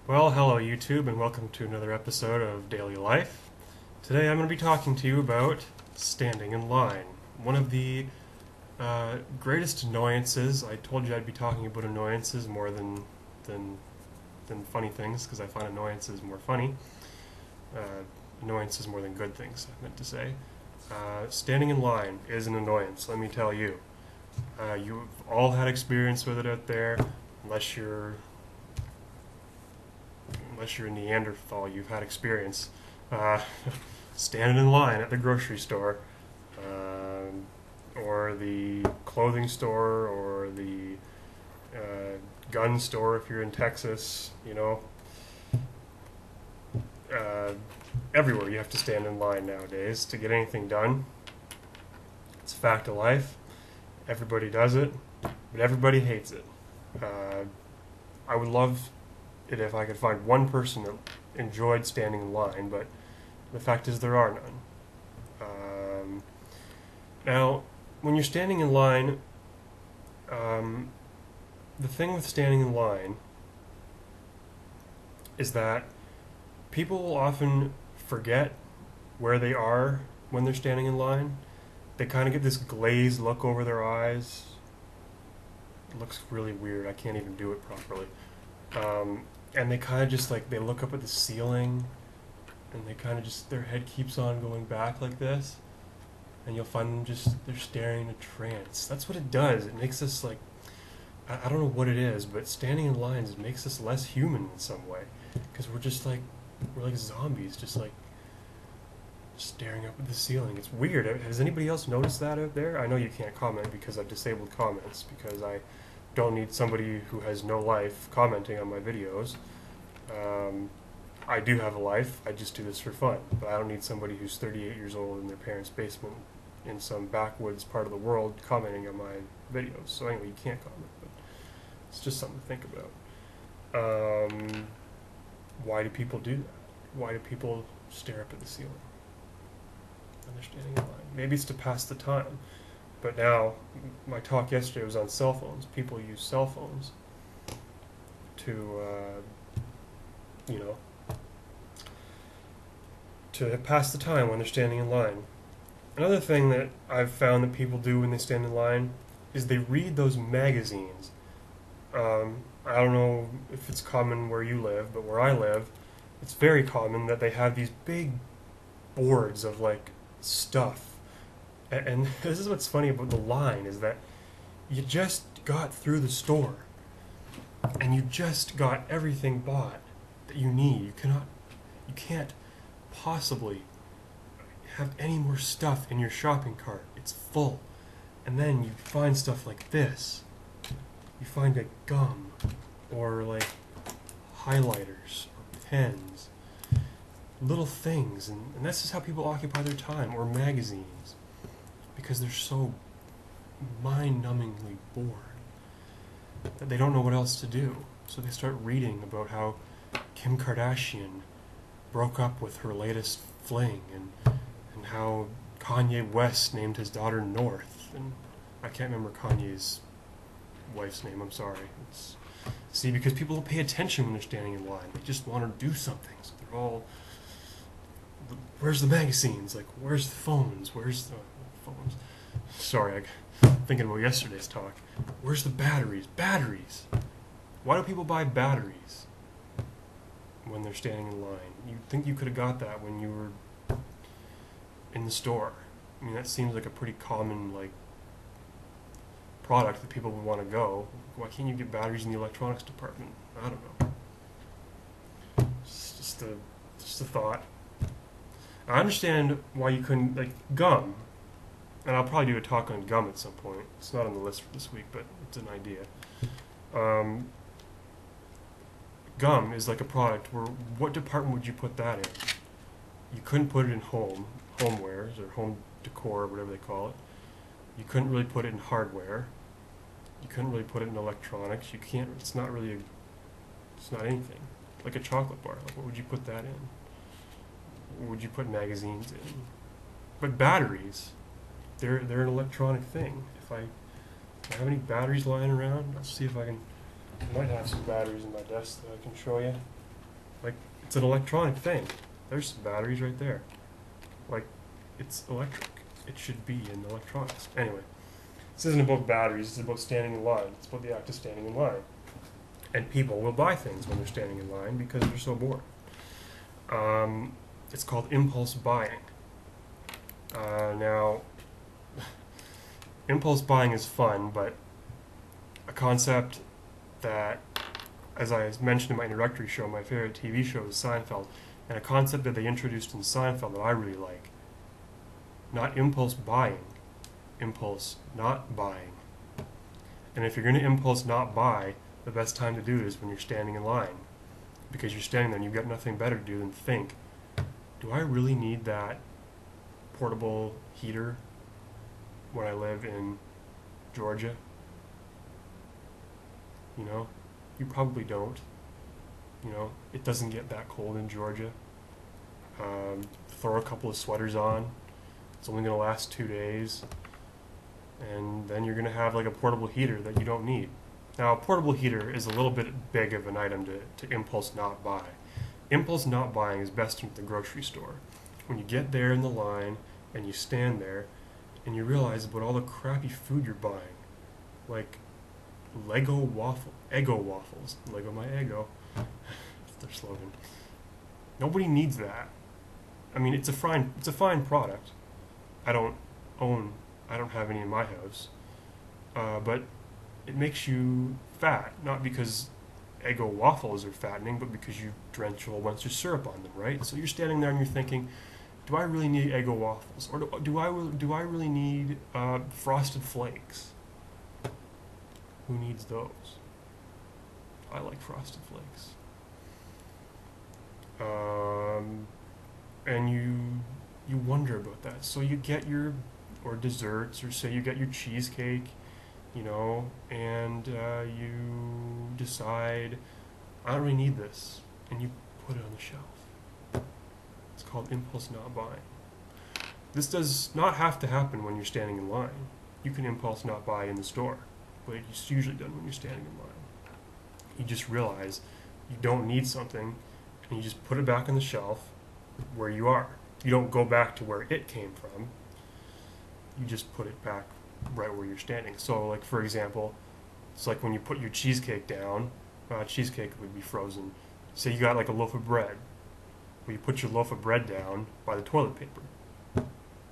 Well, hello YouTube, and welcome to another episode of Daily Life. Today I'm going to be talking to you about standing in line. One of the greatest annoyances. I told you I'd be talking about annoyances more than funny things, because I find annoyances more funny. Annoyances more than good things, I meant to say. Standing in line is an annoyance, let me tell you. You've all had experience with it out there, unless you're a Neanderthal, you've had experience uh, standing in line at the grocery store, or the clothing store, or the gun store if you're in Texas. Everywhere you have to stand in line nowadays to get anything done. It's a fact of life. Everybody does it, but everybody hates it. I would love it if I could find one person that enjoyed standing in line, but the fact is there are none. Now, when you're standing in line, the thing with standing in line is that people will often forget where they are when they're standing in line. They kind of get this glazed look over their eyes. It looks really weird. I can't even do it properly. And they kind of just they look up at the ceiling, and they kind of just, their head keeps on going back like this, and you'll find them they're staring in a trance. That's what it does. It makes us I don't know what it is, but standing in lines makes us less human in some way, because we're like zombies, just staring up at the ceiling. It's weird. Has anybody else noticed that out there? I know you can't comment because I've disabled comments, because I don't need somebody who has no life commenting on my videos. I do have a life. I just do this for fun. But I don't need somebody who's 38 years old in their parents' basement in some backwoods part of the world commenting on my videos. So anyway, you can't comment, but it's just something to think about. Why do people do that? Why do people stare up at the ceiling when they're standing in line? Maybe it's to pass the time. But now, my talk yesterday was on cell phones. People use cell phones to, to pass the time when they're standing in line. Another thing that I've found that people do when they stand in line is they read those magazines. I don't know if it's common where you live, but where I live, it's very common that they have these big boards of stuff. And this is what's funny about the line, is that you just got through the store and you just got everything bought that you need. You can't possibly have any more stuff in your shopping cart. It's full. And then you find stuff like this. You find gum, or highlighters, or pens, little things, and that's just how people occupy their time, or magazines, because they're so mind-numbingly bored that they don't know what else to do. So they start reading about how Kim Kardashian broke up with her latest fling, and how Kanye West named his daughter North, and I can't remember Kanye's wife's name, I'm sorry. See, because people don't pay attention when they're standing in line. They just want to do something, so they're all, where's the magazines? Where's the phones? Where's the phones? Sorry, I'm thinking about yesterday's talk. Where's the batteries? Batteries! Why do people buy batteries when they're standing in line? You'd think you could have got that when you were in the store. I mean, that seems like a pretty common, product that people would want to go. Why can't you get batteries in the electronics department? I don't know. It's just a thought. I understand why you couldn't, gum, and I'll probably do a talk on gum at some point. It's not on the list for this week, but it's an idea. Gum is a product where, what department would you put that in? You couldn't put it in homewares, or home decor, or whatever they call it. You couldn't really put it in hardware. You couldn't really put it in electronics. You can't, it's not anything. Like a chocolate bar, what would you put that in? What would you put magazines in? But batteries, they're an electronic thing. If I have any batteries lying around, I'll see if I might have some batteries in my desk that I can show you. Like, it's an electronic thing. There's some batteries right there. Like, it's electric. It should be in electronics. Anyway, this isn't about batteries, it's about standing in line. It's about the act of standing in line. And people will buy things when they're standing in line because they're so bored. It's called impulse buying. Now, impulse buying is fun, but a concept that, as I mentioned in my introductory show, my favorite TV show is Seinfeld, and a concept that they introduced in Seinfeld that I really like. Not impulse buying, impulse not buying. And if you're going to impulse not buy, the best time to do it is when you're standing in line. Because you're standing there and you've got nothing better to do than think, do I really need that portable heater when I live in Georgia? You know, you probably don't. You know, it doesn't get that cold in Georgia. Throw a couple of sweaters on. It's only going to last 2 days. And then you're going to have like a portable heater that you don't need. Now, a portable heater is a little bit big of an item to impulse not buy. Impulse not buying is best at the grocery store. When you get there in the line and you stand there and you realize about all the crappy food you're buying, like Eggo waffles, Lego my ego, that's their slogan. Nobody needs that. I mean, it's a fine product. I don't have any in my house, but it makes you fat, not because Eggo waffles are fattening, but because you drench a whole bunch of syrup on them, right? So you're standing there and you're thinking, do I really need Eggo waffles, or do I really need Frosted Flakes? Who needs those? I like Frosted Flakes. And you wonder about that. So you get your desserts, or say you get your cheesecake, you know, and you decide, I don't really need this, and you put it on the shelf. It's called impulse not buying. This does not have to happen when you're standing in line. You can impulse not buy in the store, but it's usually done when you're standing in line. You just realize you don't need something, and you just put it back on the shelf where you are. You don't go back to where it came from. You just put it back right where you're standing. So, like, for example, it's like when you put your cheesecake down, cheesecake would be frozen. Say you got like a loaf of bread. Well, you put your loaf of bread down by the toilet paper.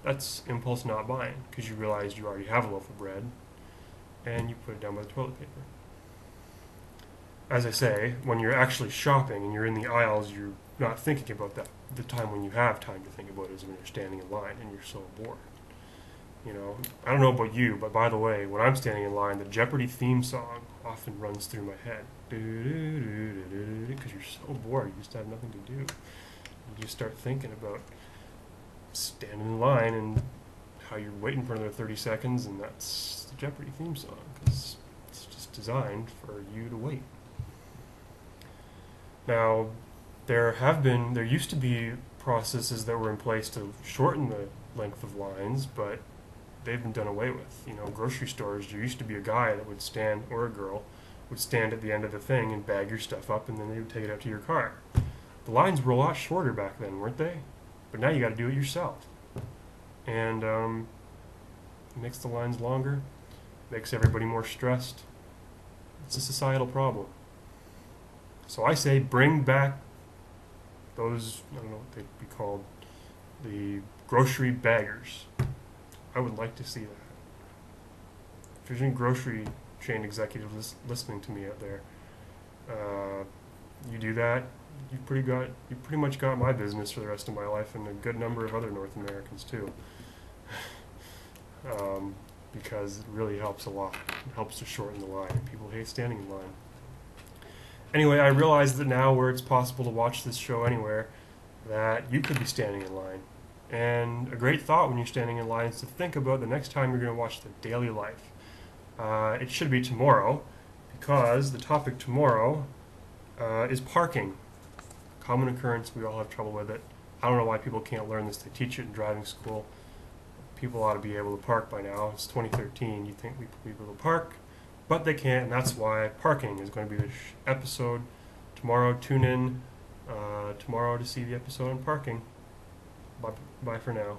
That's impulse not buying, because you realize you already have a loaf of bread, and you put it down by the toilet paper. As I say, when you're actually shopping and you're in the aisles, you're not thinking about that. The time when you have time to think about it is when you're standing in line and you're so bored. You know, I don't know about you, but by the way, when I'm standing in line, the Jeopardy theme song often runs through my head. Because you're so bored, you just have nothing to do. You just start thinking about standing in line and how you're waiting for another 30 seconds, and that's the Jeopardy theme song, because it's just designed for you to wait. Now, there used to be processes that were in place to shorten the length of lines, but they've been done away with. You know, grocery stores, there used to be a guy that would stand, or a girl, would stand at the end of the thing and bag your stuff up, and then they would take it out to your car. The lines were a lot shorter back then, weren't they? But now you got to do it yourself. And it makes the lines longer, makes everybody more stressed. It's a societal problem. So I say bring back those, I don't know what they'd be called, the grocery baggers. I would like to see that. If there's any grocery chain executives listening to me out there, you do that, you pretty much got my business for the rest of my life, and a good number of other North Americans too. Because it really helps a lot. It helps to shorten the line. People hate standing in line. Anyway, I realize that now, where it's possible to watch this show anywhere, that you could be standing in line. And a great thought when you're standing in line is to think about the next time you're going to watch The Daily Life. It should be tomorrow, because the topic tomorrow is parking. Common occurrence, we all have trouble with it. I don't know why people can't learn this. They teach it in driving school. People ought to be able to park by now. It's 2013. You'd think we'd be able to park, but they can't, and that's why parking is going to be the episode tomorrow. Tune in. tomorrow to see the episode on parking. Bye, bye for now.